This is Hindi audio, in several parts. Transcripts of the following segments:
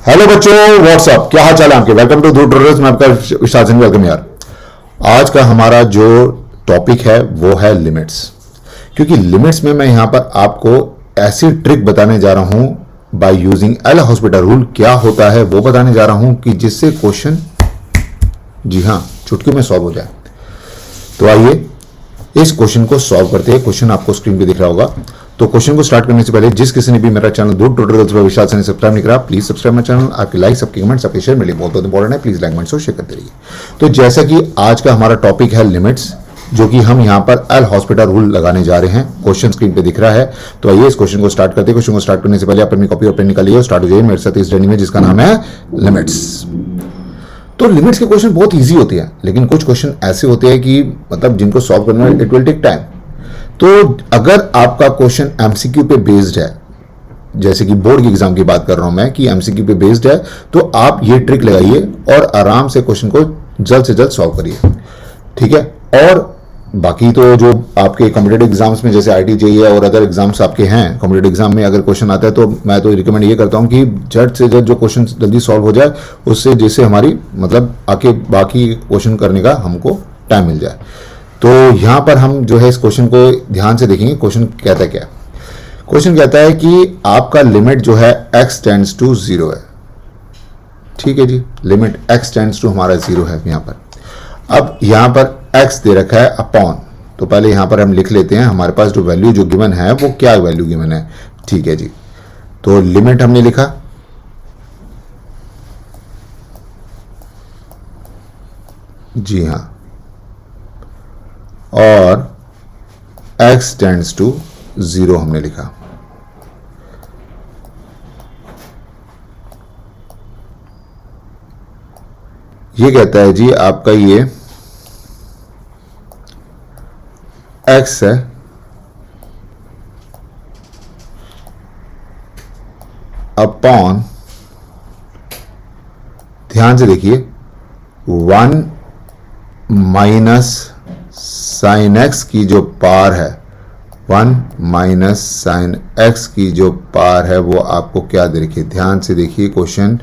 हेलो बच्चों, व्हाट्सअप, क्या हाल चाल है आपके। Welcome to Dhruv tutorials. मैं आपका विशाल सिंह, वेलकम यार। आज का हमारा जो टॉपिक है वो है लिमिट्स। क्योंकि लिमिट्स में मैं यहां पर आपको ऐसी ट्रिक बताने जा रहा हूं by using L hospital rule. क्या होता है वो बताने जा रहा हूं कि जिससे क्वेश्चन, जी हां, चुटकी में सॉल्व हो जाए। तो आइए इस क्वेश्चन को सॉल्व करते हैं। क्वेश्चन आपको स्क्रीन पे दिख रहा होगा। तो क्वेश्चन को स्टार्ट करने से पहले जिस किसी ने भी मेरा चैनल ध्रुव ट्यूटोरियल्स पर विशाल से सब्सक्राइब नहीं करा, प्लीज सब्सक्राइब माय चैनल। आपके लाइक्स, आपके कमेंट्स, आपके शेयर मेरे लिए बहुत इंपॉर्टेंट है। प्लीज लाइक, कमेंट्स और शेयर करते रहिए। तो जैसा कि आज का हमारा टॉपिक है लिमिट्स, जो कि हम यहाँ पर एल हॉस्पिटल रूल लगाने जा रहे हैं। क्वेश्चन स्क्रीन पे दिख रहा है। तो आइए इस क्वेश्चन को स्टार्ट करते हैं। क्वेश्चन को स्टार्ट करने से पहले आप अपनी कॉपी और पेन निकालिए और स्टार्ट हो जाइए मेरे साथ इस जर्नी में जिसका नाम है लिमिट्स। तो लिमिट्स के क्वेश्चन बहुत इजी होते हैं, लेकिन कुछ क्वेश्चन ऐसे होते हैं कि मतलब जिनको सॉल्व करना इट विल टेक टाइम। तो अगर आपका क्वेश्चन एमसीक्यू पे बेस्ड है, जैसे कि बोर्ड के एग्जाम की बात कर रहा हूं मैं कि एमसीक्यू पे बेस्ड है, तो आप ये ट्रिक लगाइए और आराम से क्वेश्चन को जल्द से जल्द सॉल्व करिए, ठीक है। और बाकी तो जो आपके कॉम्पिटेटिव एग्जाम्स में जैसे आईटी जेईई और अदर एग्जाम्स आपके हैं, कॉम्पिटेटिव एग्जाम में अगर क्वेश्चन आता है तो मैं तो रिकमेंड ये करता हूं कि जल्द से जल्द जो क्वेश्चन जल्दी सॉल्व हो जाए, उससे जैसे हमारी मतलब आके बाकी क्वेश्चन करने का हमको टाइम मिल जाए। तो यहां पर हम जो है इस क्वेश्चन को ध्यान से देखेंगे। क्वेश्चन कहता है क्या? क्वेश्चन कहता है कि आपका लिमिट जो है x टेंड्स टू 0 है, ठीक है जी। लिमिट x टेंड्स टू हमारा 0 है यहां पर। अब यहां पर x दे रखा है अपॉन, तो पहले यहां पर हम लिख लेते हैं हमारे पास जो वैल्यू जो गिवन है वो क्या वैल्यू गिवन है, ठीक है जी। तो लिमिट हमने लिखा, जी हां, और x टेंड्स टू 0 हमने लिखा। ये कहता है जी आपका ये x है, अपॉन, ध्यान से देखिए, 1 माइनस साइन x की जो पावर है, 1 माइनस साइन x की जो पावर है वो आपको क्या दे रखी है। ध्यान से देखिए, क्वेश्चन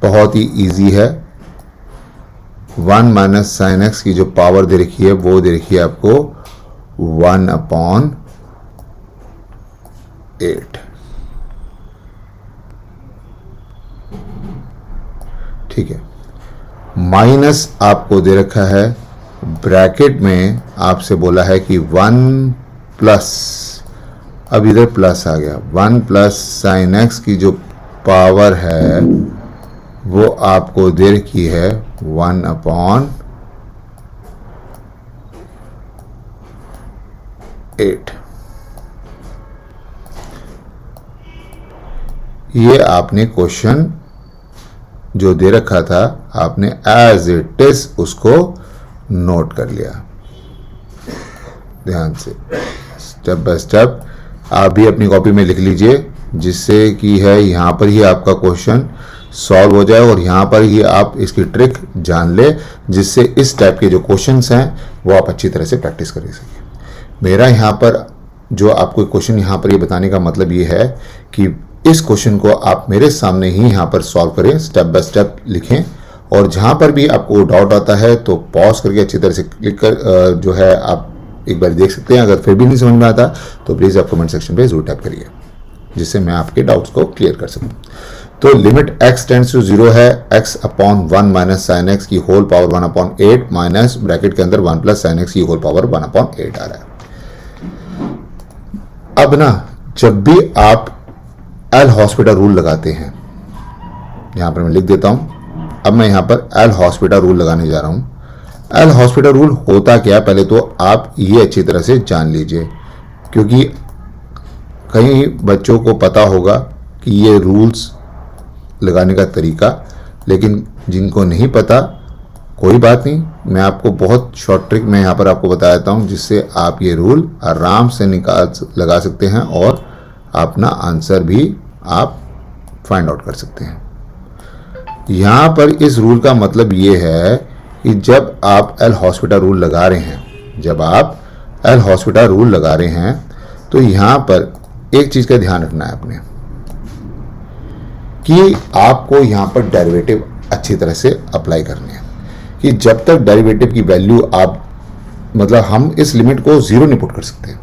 बहुत ही इजी है। 1 माइनस साइन x की जो पावर दे रखी है वो दे रखी है आपको 1 अपॉन 8, ठीक है। माइनस आपको दे रखा है, ब्रैकेट में आपसे बोला है कि 1 प्लस, अब इधर प्लस आ गया, 1 प्लस साइन एक्स की जो पावर है वो आपको दे रखी है 1 अपॉन 8। ये आपने क्वेश्चन जो दे रखा था आपने एज इट इज उसको नोट कर लिया। ध्यान से स्टेप बाय स्टेप आप भी अपनी कॉपी में लिख लीजिए, जिससे कि है यहां पर ही आपका क्वेश्चन सॉल्व हो जाए और यहां पर ही आप इसकी ट्रिक जान ले, जिससे इस टाइप के जो क्वेश्चंस हैं वो आप अच्छी तरह से प्रैक्टिस कर सकें। मेरा यहां पर जो आपको क्वेश्चन यहां पर ये बताने का मतलब ये है कि इस क्वेश्चन को आप मेरे सामने ही यहां पर सॉल्व करें, स्टेप बाय स्टेप लिखें, और जहां पर भी आपको डाउट आता है तो पॉज करके अच्छी तरह से क्लिक कर जो है आप एक बार देख सकते हैं। अगर फिर भी नहीं समझ में आता तो प्लीज आप कमेंट सेक्शन पे जरूर टाइप करिए, जिससे मैं आपके डाउट्स को क्लियर कर सकूं। तो लिमिट x टेंड्स टू 0 है, x upon 1 minus sign x की whole power 1 upon 8 minus bracket के अंदर 1 प्लस साइन एक्स की होल पावर 1 अपॉन 8 आ रहा है। अब ना जब भी आप एल हॉस्पिटल रूल लगाते हैं, यहां पर मैं लिख देता हूं, अब मैं यहां पर एल हॉस्पिटल रूल लगाने जा रहा हूं। एल हॉस्पिटल रूल होता क्या है पहले तो आप ये अच्छी तरह से जान लीजिए, क्योंकि कई बच्चों को पता होगा कि ये रूल्स लगाने का तरीका, लेकिन जिनको नहीं पता कोई बात नहीं, मैं आपको बहुत शॉर्ट ट्रिक में यहाँ पर आपको बता देता हूँ, जिससे आप ये रूल आराम से लगा सकते हैं और अपना आंसर भी आप फाइंड आउट कर सकते हैं। यहाँ पर इस रूल का मतलब ये है कि जब आप एल हॉस्पिटल रूल लगा रहे हैं, जब आप एल हॉस्पिटल रूल लगा रहे हैं तो यहाँ पर एक चीज़ का ध्यान रखना है आपने कि आपको यहां पर डेरिवेटिव अच्छी तरह से अप्लाई करने हैं कि जब तक डेरिवेटिव की वैल्यू आप मतलब हम इस लिमिट को जीरो नहीं पुट कर सकते,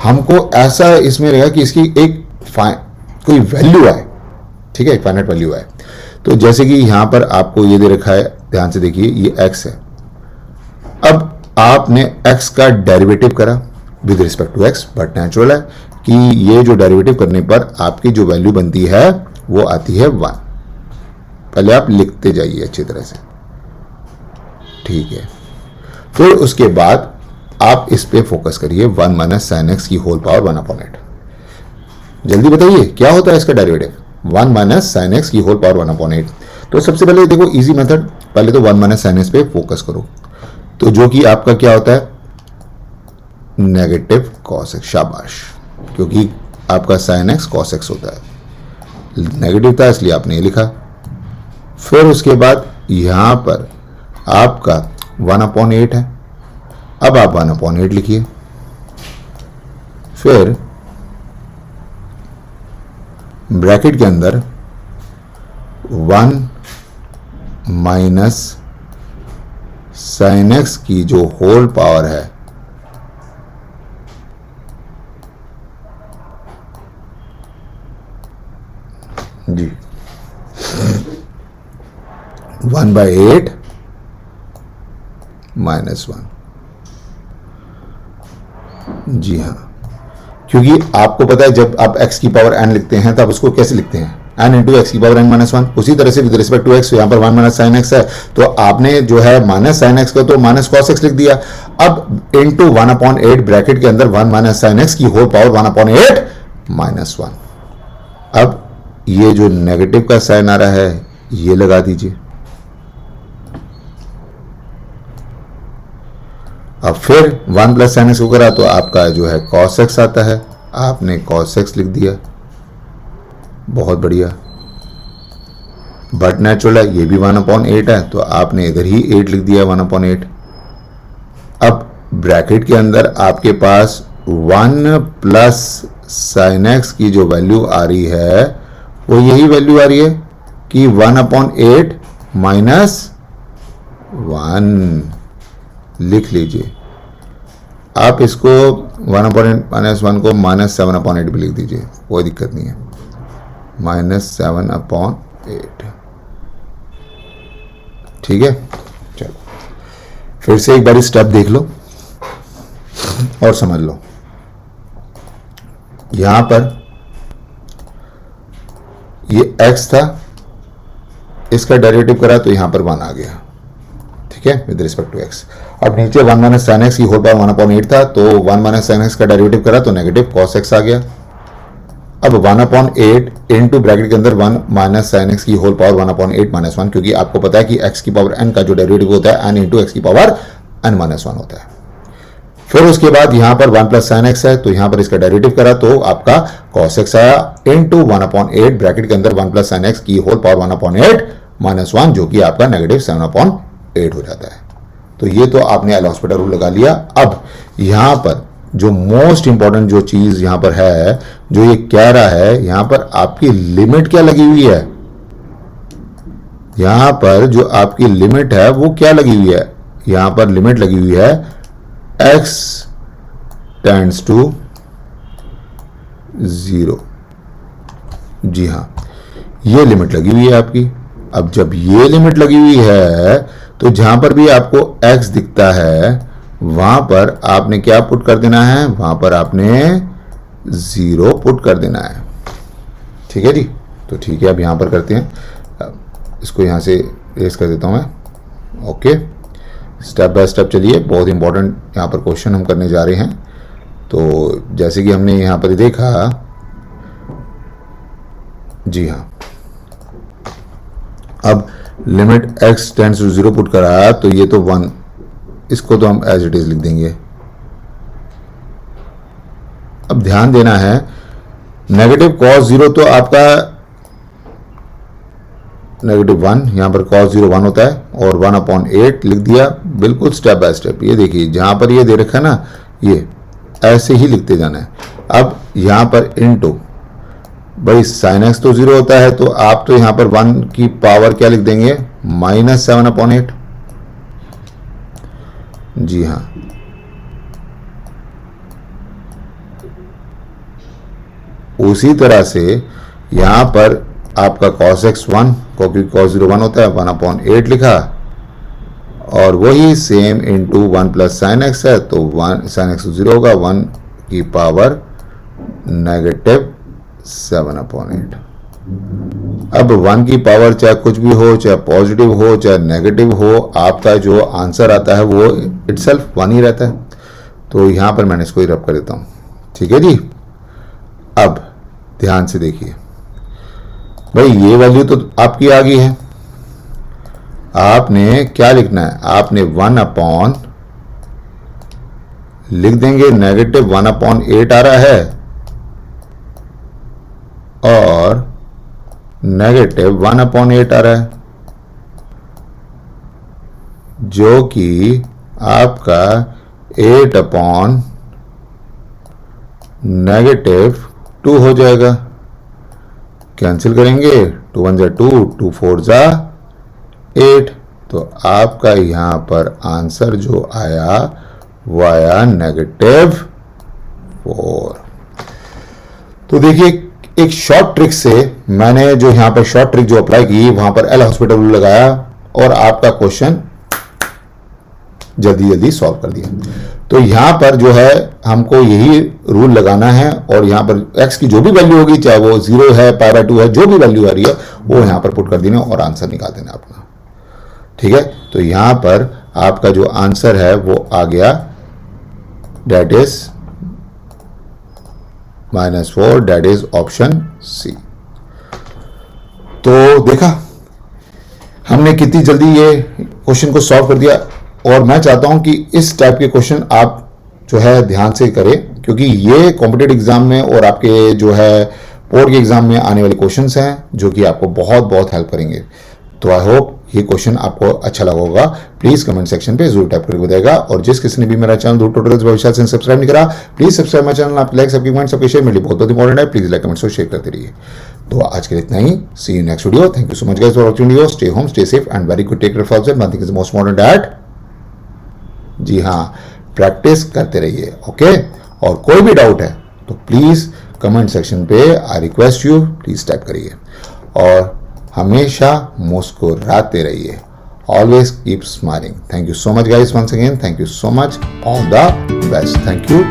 हमको ऐसा इसमें रहेगा कि इसकी एक कोई वैल्यू आए, ठीक है, फाइनाइट वैल्यू आए। तो जैसे कि यहां पर आपको ये दे रखा है, ध्यान से देखिए, ये x है। अब आपने x का डेरिवेटिव करा with respect to x, but natural है कि ये जो डेरिवेटिव करने पर आपकी जो वैल्यू बनती है वो आती है 1। पहले आप लिखते जाइए अच्छी तरह से, ठीक है। फिर उसके बाद आप इस पे फोकस करिए, 1 माइनस साइन एक्स की होल पावर 1/8। जल्दी बताइए क्या होता है इसका डेरिवेटिव, 1 माइनस साइन एक्स की होल पावर 1/8। तो सबसे पहले देखो इजी मेथड, पहले तो 1 माइनस साइन एक्स पे फोकस करो, तो जो कि आपका क्या होता है, नेगेटिव कॉस एक्स। शाबाश, क्योंकि आपका साइन एक्स कॉस एक्स होता है, नेगेटिव था इसलिए आपने ये लिखा। फिर उसके बाद यहां पर आपका 1/8 है, अब आप 1/8 लिखिए। फिर ब्रैकेट के अंदर 1 माइनस साइन एक्स की जो होल पावर है जी 1/8 -1। जी हाँ, क्योंकि आपको पता है जब आप x की पावर n लिखते हैं तब उसको कैसे लिखते हैं, n इंटू एक्स की पावर n -1। उसी तरह से विद रिस्पेक्ट टू x, यहाँ पर 1 माइनस साइन एक्स है तो आपने जो है माइनस साइन एक्स का तो माइनस कॉस एक्स लिख दिया। अब इंटू 1/8 ब्रैकेट के अंदर 1 माइनस साइन एक्स की होल पावर 1/8 -1। अब ये जो नेगेटिव का साइन आ रहा है ये लगा दीजिए। अब फिर 1 प्लस साइन एक्स को करा तो आपका जो है कॉस एक्स आता है, आपने कॉस एक्स लिख दिया, बहुत बढ़िया। बट नेचुरल है, ये भी 1/8 है तो आपने इधर ही 8 लिख दिया, 1/8। अब ब्रैकेट के अंदर आपके पास 1 प्लस साइन एक्स की जो वैल्यू आ रही है वो यही वैल्यू आ रही है कि 1/8 -1 लिख लीजिए। आप इसको 1/8 -1 को -7/8 भी लिख दीजिए, कोई दिक्कत नहीं है, -7/8। ठीक है, चलो फिर से एक बार स्टेप देख लो और समझ लो। यहां पर ये x था, इसका डेरिवेटिव करा तो यहां पर 1 आ गया, ठीक है, विद रिस्पेक्ट टू x। अब नीचे 1 माइनस साइन एक्स की होल पावर 1/8 था तो 1 माइनस साइन एक्स का डेरिवेटिव करा तो नेगेटिव कॉस एक्स आ गया। अब 1/8 इनटू ब्रैकेट के अंदर 1 माइनस साइन एक्स की होल पावर 1/8 -1, क्योंकि आपको पता है कि x की पावर n का जो डेरिवेटिव होता है n इंटू x की पावर n -1 होता है। फिर उसके बाद यहां पर 1 प्लस साइन एक्स है तो यहां पर इसका डेरिवेटिव करा तो आपका कॉस एक्स आया इनटू 1/8 ब्रैकेट के अंदर 1 प्लस साइन एक्स की होल पावर 1/8 -1, जो कि आपका नेगेटिव 7/8 हो जाता है। तो ये तो आपने एल हॉस्पिटल रूल लगा लिया। अब यहां पर जो मोस्ट इंपॉर्टेंट जो चीज यहां पर है, जो ये कह रहा है, यहां पर आपकी लिमिट क्या लगी हुई है, यहां पर जो आपकी लिमिट है वो क्या लगी हुई है, यहां पर लिमिट लगी हुई है x टेंड्स टू 0। जी हां, ये लिमिट लगी हुई है आपकी। अब जब ये लिमिट लगी हुई है तो जहां पर भी आपको x दिखता है वहां पर आपने क्या पुट कर देना है, वहां पर आपने 0 पुट कर देना है। ठीक है जी, तो ठीक है, अब यहां पर करते हैं, इसको यहां से रेस कर देता हूं मैं। ओके, स्टेप बाय स्टेप चलिए, बहुत इंपॉर्टेंट यहाँ पर क्वेश्चन हम करने जा रहे हैं। तो जैसे कि हमने यहाँ पर देखा, जी हाँ, अब limit x tends to 0 put करा तो ये तो 1, इसको तो हम एज इट इज लिख देंगे। अब ध्यान देना है, नेगेटिव कॉस 0 तो आपका -1, यहां पर cos 0 1 होता है और 1/8 लिख दिया, बिल्कुल स्टेप बाय स्टेप। ये देखिए जहां पर ये दे रखा है ना, ये ऐसे ही लिखते जाना है। अब यहां पर इनटू भाई साइन एक्स तो 0 होता है, तो आप तो यहां पर 1 की पावर क्या लिख देंगे, -7/8। जी हाँ, उसी तरह से यहां पर आपका cos x 1, क्योंकि cos 0 1 होता है, 1/8 लिखा, और वही same into 1 plus sign x है, तो 1 साइन एक्स 0 होगा, 1 की पावर -7/8। अब 1 की पावर चाहे कुछ भी हो, चाहे पॉजिटिव हो चाहे नेगेटिव हो, आपका जो आंसर आता है वो इटसेल्फ 1 ही रहता है। तो यहां पर मैंने इसको रब कर देता हूं, ठीक है जी। अब ध्यान से देखिए भाई, ये वैल्यू तो आपकी आ गई है, आपने क्या लिखना है, आपने 1 लिख देंगे, -1/8 आ रहा है और -1/8 आ रहा है, जो कि आपका 8/-2 हो जाएगा। कैंसिल करेंगे, 2 1 2, 2 4 8, तो आपका यहां पर आंसर जो आया वो आया -4। तो देखिए, एक शॉर्ट ट्रिक से मैंने जो यहां पर शॉर्ट ट्रिक जो अप्लाई की, वहां पर एल हॉस्पिटल लगाया और आपका क्वेश्चन जल्दी जल्दी सॉल्व कर दिया। तो यहां पर जो है हमको यही रूल लगाना है, और यहां पर x की जो भी वैल्यू होगी, चाहे वो 0 है, π/2 है, जो भी वैल्यू आ रही है वो यहां पर पुट कर देना और आंसर निकाल देना अपना, ठीक है। तो यहां पर आपका जो आंसर है वो आ गया, that is -4, that is option C. तो देखा हमने कितनी जल्दी ये क्वेश्चन को सॉल्व कर दिया, और मैं चाहता हूं कि इस टाइप के क्वेश्चन आप जो है ध्यान से करें, क्योंकि ये कॉम्पिटेटिव एग्जाम में और आपके जो है बोर्ड के एग्जाम में आने वाले क्वेश्चंस हैं, जो कि आपको बहुत बहुत हेल्प करेंगे। तो आई होप ये क्वेश्चन आपको अच्छा लगा होगा। प्लीज कमेंट सेक्शन पे जरूर टाइप करके बताएगा, और जिस किसी ने भी मेरा चैनल धूर्त ट्यूटोरियल्स भविष्य से सब्सक्राइब नहीं करा, प्लीज सब्सक्राइब माय चैनल। आप लाइक, सबकी कमेंट, सबके शेयर मेरे लिए बहुत इंपॉर्टेंट है। प्लीज लाइक, कमेंट्स और शेयर करते रहिए। तो आज के लिए इतना ही, see you next video. Thank you so much guys for watching video. Stay home, stay safe and very good, take care of yourself. One thing is most important that, जी हाँ, प्रैक्टिस करते रहिए, ओके। और कोई भी डाउट है तो प्लीज कमेंट सेक्शन पे I request you, please type करिए, और हमेशा मुस्कुराते रहिए। Always keep smiling. Thank you so much guys, once again thank you so much, all the best, thank you.